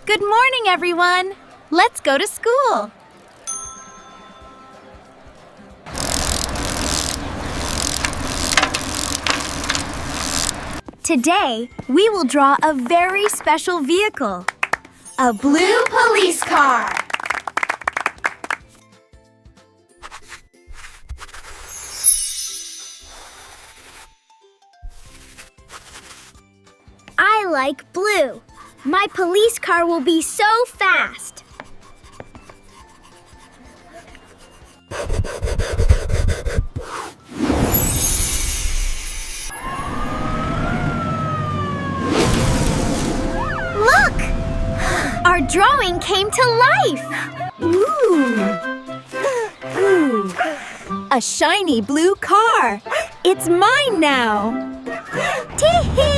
Good morning, everyone. Let's go to school. Today, we will draw a very special vehicle. A blue police car. I like blue. My police car will be so fast. Look! Our drawing came to life. Ooh, a shiny blue car. It's mine now. Tee-hee!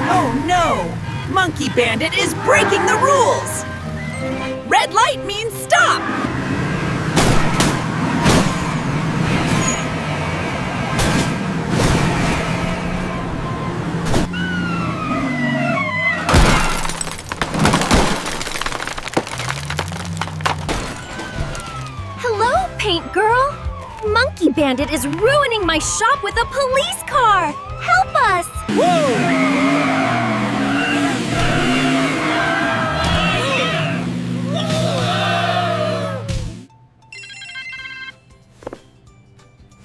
Oh no! Monkey Bandit is breaking the rules! Red light means stop! Hello, Paint Girl. Monkey Bandit is ruining my shop with a police car. Help us!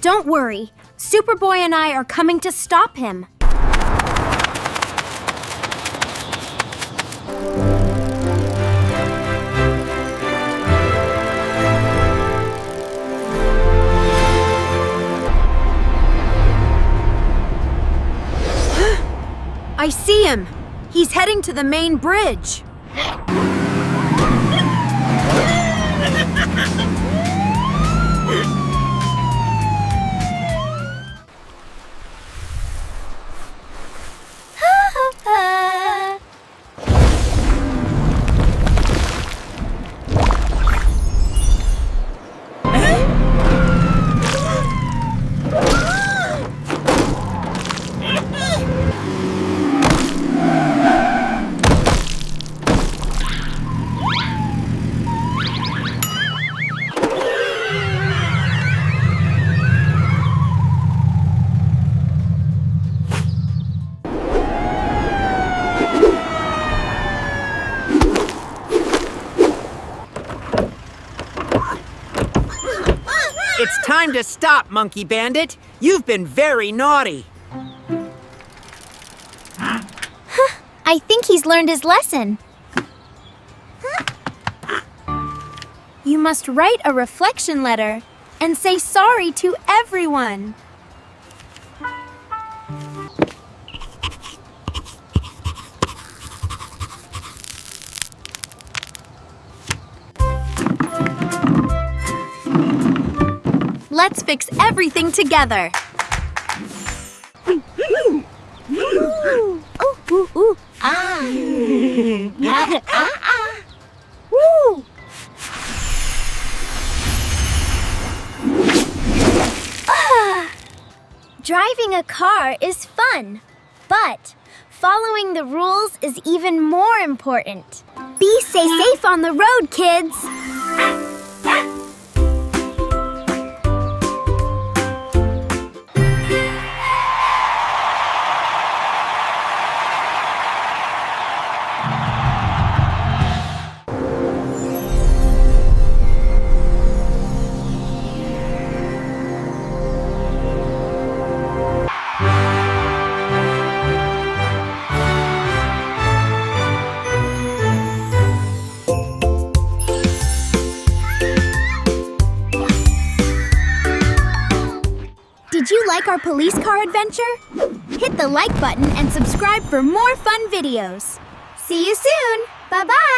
Don't worry. Superboy and I are coming to stop him. I see him. He's heading to the main bridge. It's time to stop, Monkey Bandit. You've been very naughty. I think he's learned his lesson. You must write a reflection letter and say sorry to everyone. Let's fix everything together. Driving a car is fun, but following the rules is even more important. Stay safe on the road, kids. Did you like our police car adventure? Hit the like button and subscribe for more fun videos. See you soon! Bye-bye!